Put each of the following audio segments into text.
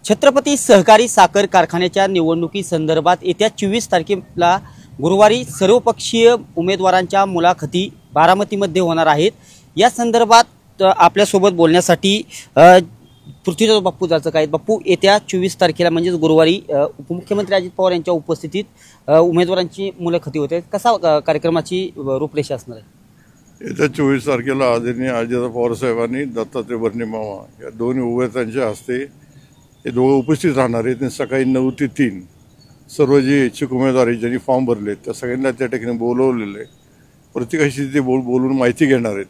छत्रपती सहकारी साखर कारखान्याच्या निवडणुकीसंदर्भात येत्या 24 तारखेला गुरुवारी सर्वपक्षीय उमेदवारांच्या मुलाखती बारामतीमध्ये होणार आहेत। या संदर्भात आपल्यासोबत बोलण्यासाठी पृथ्वीराज बाप्पू जाचक आहेत। बाप्पू, येत्या 24 तारखेला म्हणजे गुरुवारी उपमुख्यमंत्री अजित पवार यांच्या उपस्थितीत उमेदवारांची मुलाखती होते। कसा कार्यक्रमाची रूपरेषा असणार आहे? येत्या 24 तारखेला आदरणीय अजित पवार साहेबांनी दत्तात्रय भरणे मामा या दोन्ही उमेदवारांच्या हस्ते हे दोघं उपस्थित राहणार आहेत। सकाळी 9 ते 3 सर्व जे इच्छुक उमेदवार ज्यांनी फॉर्म भरले त्या सगळ्यांना त्या ठिकाणी बोलवलेलं आहे। प्रत्येकाशी ते बोलून माहिती घेणार आहेत।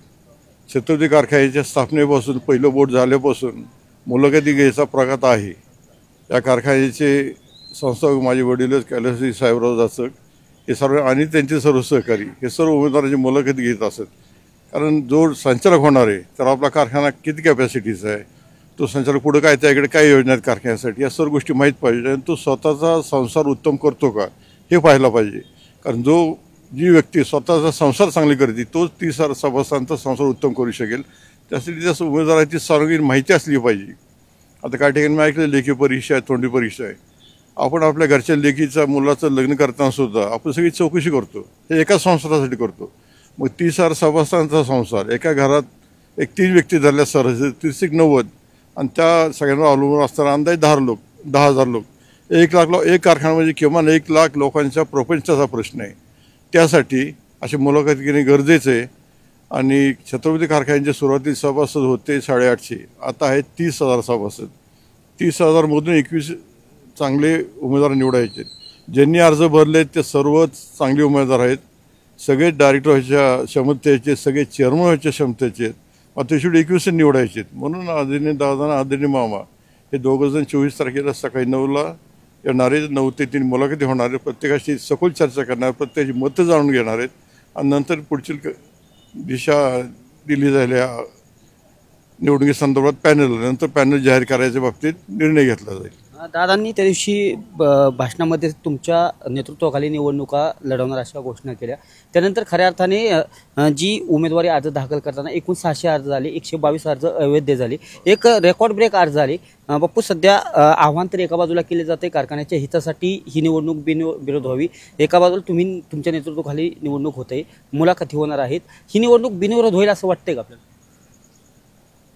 छत्रपती कारखान्याच्या स्थापनेपासून पहिलं बोट झाल्यापासून मुलाखती घ्यायचा प्रघात आहे। या कारखान्याचे संस्थापक माझे वडीलच कैलासजी साहेबराव जाचक हे सर्व आणि त्यांचे सर्व सहकारी हे सर्व उमेदवारांची मुलाखती घेत असत। कारण जो संचालक होणार आहे तर आपला कारखाना किती कॅपॅसिटीचा आहे, तो संचालक पुढे काय त्याकडे काय योजना आहेत कारखान्यासाठी, या सर्व गोष्टी माहीत पाहिजे। आणि तो स्वतःचा संसार उत्तम करतो का हे पाहायला पाहिजे। कारण जी व्यक्ती स्वतःचा संसार चांगली करते तोच 30 सभासदांचा संसार उत्तम करू शकेल। त्यासाठी त्या उमेदवाराची सर्वांगीण माहिती असली पाहिजे। आता काही ठिकाणी मी ऐकलं लेखी परीक्षा आहे, तोंडी परीक्षा आहे। आपण आपल्या घरच्या लेखीचा मुलाचं लग्न करताना सुद्धा आपण सगळी चौकशी करतो, हे एका संसारासाठी करतो। मग 30 संभासदांचा संसार एका घरात 3 व्यक्ती धरल्या सर 30-90 आणि त्या सगळ्यांना अवलंबून असताना अंदाजे 10,000 लोक 1 लाख एक कारखाना म्हणजे किमान 1 लाख लोकांच्या प्रपंचाचा प्रश्न आहे। त्यासाठी अशी मुलाखत घेणे गरजेचं आहे। आणि छत्रपती कारखान्याचे सुरुवातीला सभासद होते 850, आता आहेत 30,000 सभासद। 30,000मधून 21 चांगले उमेदवार निवडायचे। ज्यांनी अर्ज भरले ते सर्वच चांगले उमेदवार आहेत। सगळे डायरेक्टर व्हायच्या क्षमतेचे, सगळे चेअरमन व्हायच्या क्षमतेचे आहेत। मात्र शेवटी 21 निवडायचे। म्हणून आदरणीय दादा आदरणीय मामा हे दोघंजण 24 तारखेला सकाळी 9ला येणारे, 9 ते 3 मुलाखती होणार आहेत। प्रत्येकाशी सखोल चर्चा करणार, प्रत्येकाची मतं जाणून घेणार आहेत आणि नंतर पुढची दिशा दिली जाईल। या निवडणुकीसंदर्भात नंतर पॅनल जाहीर करायच्या बाबतीत निर्णय घेतला जाईल। दादांनी त्या दिवशी भाषणामध्ये तुमच्या नेतृत्वाखाली निवडणुका लढवणार अशा घोषणा केल्या। त्यानंतर खऱ्या अर्थाने जी उमेदवारी अर्ज दाखल करताना एकूण 600 अर्ज झाले, 122 अर्ज अवैध झाले, एक रेकॉर्ड ब्रेक अर्ज झाले। बाप्पू, सध्या आव्हान तर एका बाजूला केले जाते कारखान्याच्या हितासाठी ही निवडणूक बिनविरोध व्हावी, एका बाजूला तुमच्या नेतृत्वाखाली निवडणूक होते, मुलाखती होणार आहेत, ही निवडणूक बिनविरोध होईल असं वाटतंय का आपल्याला?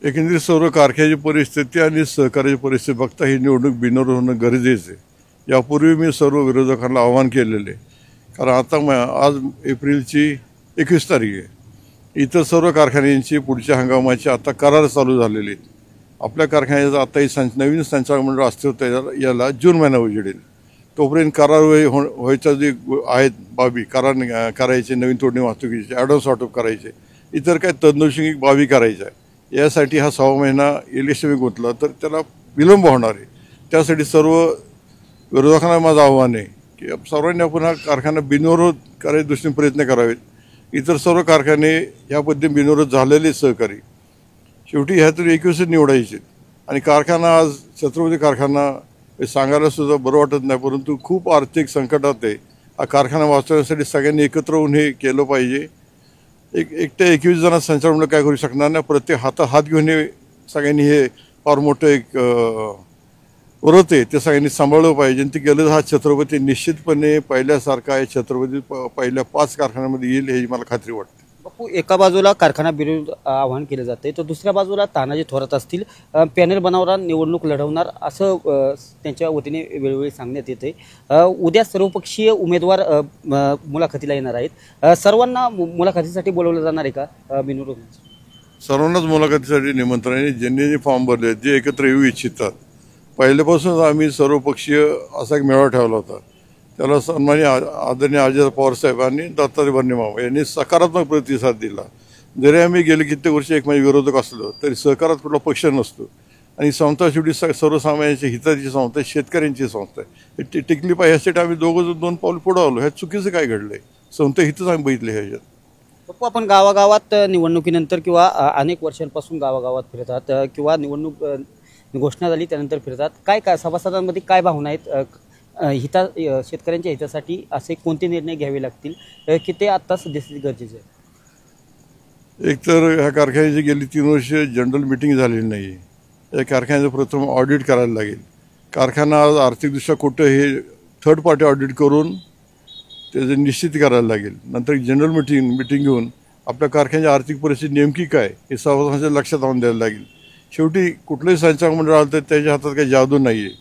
एकंदरीत सर्व कारखान्याची परिस्थिती आणि सहकार्याची परिस्थिती बघता ही निवडणूक बिनविरोध होणं गरजेचं आहे। यापूर्वी मी सर्व विरोधकांना आवाहन केलेले, कारण आता आज एप्रिलची 21 तारीख आहे। इतर सर्व कारखान्यांची पुढच्या हंगामाचे आता करार चालू झालेले आहेत। आपल्या कारखान्याचा आता नवीन संचालक मंडळ अस्तित्वात याला जून महिना उजेडेल। तोपर्यंत करार व्हायच्या जे आहेत बाबी करार करायचे, नवीन तोडणी वाहतुकीचे ॲडव्हान्स वाटप करायचे, इतर काय तदनुषंगिक बाबी करायच्या आहे। यासाठी हा 6 महिना इलेक्शन गुंतला तर त्याला विलंब होणार आहे। त्यासाठी सर्व विरोधकांना माझं आव्हान आहे की सर्वांनी आपण हा कारखाना बिनविरोध करायच्या दृष्टीने प्रयत्न करावेत। इतर सर्व कारखाने या पद्धतीने बिनविरोध झालेले सहकारी शेवटी ह्यातून 21 निवडायचे। आणि कारखाना आज छत्रपती कारखाना हे सांगायला सुद्धा बरं वाटत नाही, परंतु खूप आर्थिक संकटात आहे। हा कारखाना वाचवण्यासाठी सगळ्यांनी एकत्र होऊन हे केलं पाहिजे। एकट्या 21 जणांना संचालक मंडळ काय करू शकणार नाही। प्रत्येक हात घेऊन हे सगळ्यांनी हे फार मोठं एक व्रत आहे ते सगळ्यांनी सांभाळलं पाहिजे। ती केलं हा छत्रपती निश्चितपणे पहिल्यासारखा आहे, छत्रपती पहिल्या 5 कारखान्यांमध्ये येईल हे मला खात्री वाटते। बापू, एका बाजूला कारखाना विरोध आवाहन केलं जाते तर दुसऱ्या बाजूला तानाजी थोरात असतील पॅनल बनवणार, निवडणूक लढवणार असं त्यांच्या वतीने वेळोवेळी सांगण्यात येते। उद्या सर्वपक्षीय उमेदवार मुलाखतीला येणार आहेत। सर्वांना मुलाखतीसाठी बोलवलं जाणार आहे का बिनविरोध? सर्वांनाच मुलाखतीसाठी निमंत्रण आहे। ज्यांनी फॉर्म भरले जे एकत्र येऊ इच्छितात। पहिल्यापासून आम्ही सर्वपक्षीय असा एक मेळावा ठेवला होता, त्याला सन्माननीय आदरणीय अजित पवार साहेबांनी दत्तात्रय भरणे मामा यांनी सकारात्मक प्रतिसाद दिला। जरी आम्ही गेले कित्येक वर्ष एकमेव विरोधक असलो तरी सहकारात कुठला पक्ष नसतो। आणि संस्था शेवटी सर्वसामान्यांच्या हिताची संस्था आहे, शेतकऱ्यांची संस्था आहे, ती टिकली पाहिजे। यासाठी आम्ही दोन पाऊल पुढे आलो। ह्या चुकीचं काय घडलंय? संस्था हितच आम्ही बघितले ह्याच्यात। बापू, आपण गावागावात निवडणुकीनंतर किंवा अनेक वर्षांपासून गावागावात फिरतात किंवा निवडणूक घोषणा झाली त्यानंतर फिरतात, काय सभासदांमध्ये काय भावना आहेत? शेतकऱ्यांच्या हितासाठी असे कोणते निर्णय घ्यावे लागतील की ते आता सध्यास्थिती गरजेचे आहे? एकतर ह्या कारखान्याची गेली 3 वर्ष जनरल मीटिंग झालेली नाही। या कारखान्याचं प्रथम ऑडिट करायला लागेल। कारखाना आज आर्थिकदृष्ट्या कुठं हे थर्ड पार्टी ऑडिट करून त्याचं निश्चित करायला लागेल. नंतर जनरल मिटिंग घेऊन आपल्या कारखान्याची आर्थिक परिस्थिती नेमकी काय हे सभासदांच्या लक्षात आणून द्यायला लागेल. शेवटी कुठलंही संचालक मंडळ आलं तर त्याच्या हातात काही जादू नाही आहे.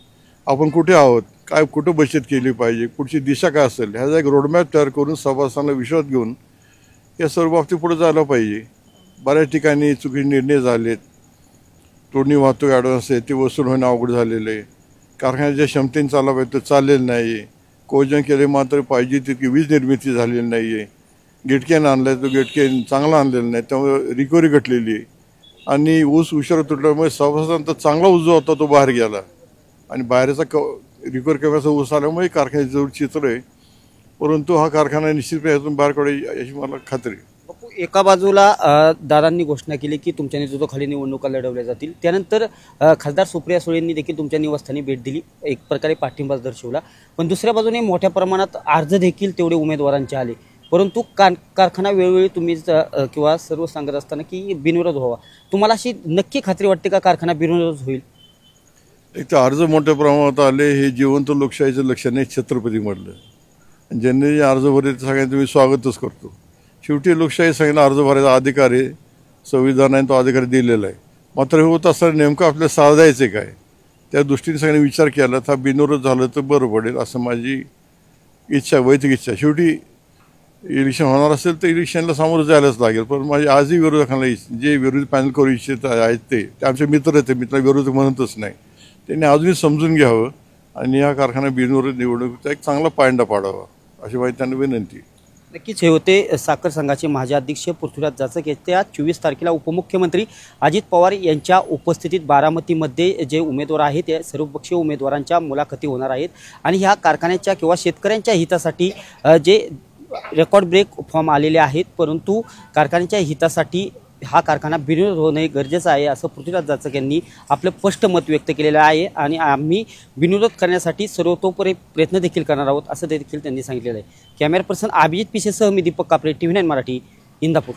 आपण कुठे आहोत, काय कुठं बचत केली पाहिजे, पुढची दिशा काय असेल ह्याचा एक रोडमॅप तयार करून सभासदांना विश्वास घेऊन या सर्व बाबतीत पुढे जायला पाहिजे. बऱ्याच ठिकाणी चुकीचे निर्णय झालेत. तोडणी वाहतूक ॲडव्हान्स आहे ते वसूल होणं अवघड झालेलं आहे. कारखान्याच्या क्षमतेने चालला पाहिजे तर चाललेलं नाही आहे. कोजन केले मात्र पाहिजे तितकी वीज निर्मिती झालेली नाही आहे. गेटकेन आणला आहे तो गेटकेन चांगला आणलेला नाही, त्यामुळे रिकव्हरी घटलेली आहे. आणि ऊस उशिरा तुटल्यामुळे सभासदांचा चांगला ऊस जो होता तो बाहेर गेला आणि बाहेरचा रिकव्हरी करण्याचा ऊस आल्यामुळे कारखान्याचं जवळ चित्र आहे. परंतु हा कारखाना निश्चितपणे यातून बाहेर काढेल याची मला खात्री आहे. एका बाजूला दादांनी घोषणा केली की तुमच्या नेतृत्वाखाली निवडणुका लढवल्या जातील. त्यानंतर खासदार सुप्रिया सुळेंनी देखील तुमच्या निवासस्थानी भेट दिली, एक प्रकारे पाठिंबा दर्शवला. पण दुसऱ्या बाजूने मोठ्या प्रमाणात अर्ज देखील तेवढे उमेदवारांचे आले. परंतु कारखाना वेळोवेळी तुम्ही किंवा सर्व सांगत असताना की बिनविरोध व्हावा, तुम्हाला अशी नक्की खात्री वाटते का कारखाना बिनविरोध होईल? एक तर अर्ज मोठ्या प्रमाणात आले हे जिवंत लोकशाहीचं लक्षण आहे छत्रपती म्हटलं. ज्यांनी अर्ज भरले ते सगळ्यांचं मी स्वागतच करतो. शेवटी लोकशाही सगळ्यांना अर्ज भरायचा अधिकार आहे, संविधानाने तो अधिकार दिलेला आहे. मात्र हे होत असताना नेमकं आपल्याला साधायचं काय त्या दृष्टीने सगळ्यांनी विचार केला तर बिनविरोध झालं तर बरं पडेल असं माझी इच्छा, वैयक्तिक इच्छा. शेवटी इलेक्शन होणार असेल तर इलेक्शनला सामोरं जायलाच लागेल. पण माझी आजही विरोधकांना जे विरोधी पॅनल करू इच्छित आहेत ते आमचे मित्र आहेत, मित्र विरोधक म्हणतच नाही. त्यांनी अजूनही समजून घ्यावं आणि या कारखाना बिनविरोध निवडणुकीचा एक चांगला पायंडा पाडावा अशी माझी त्यांना विनंती. नक्कीच हे होते साखर संघाचे माजी अध्यक्ष पृथ्वीराज जाचक. येत्या 24 तारखेला उपमुख्यमंत्री अजित पवार यांच्या उपस्थितीत बारामतीमध्ये जे उमेदवार आहेत त्या सर्वपक्षीय उमेदवारांच्या मुलाखती होणार आहेत. आणि ह्या कारखान्याच्या किंवा शेतकऱ्यांच्या हितासाठी जे रेकॉर्ड ब्रेक फॉर्म आलेले आहेत, परंतु कारखान्याच्या हितासाठी हा कारखाना बिनविरोध होणे गरजेचं आहे असं पृथ्वीराज जाचक यांनी आपलं स्पष्ट मत व्यक्त केलेलं आहे. आणि आम्ही बिनविरोध करण्यासाठी सर्वतोपरी प्रयत्न देखील करणार आहोत असं देखील त्यांनी सांगितलेलं आहे. कॅमेरा पर्सन अभिजित पिसेसह मी दीपक कापरे, TV9 मराठी, इंदापूर.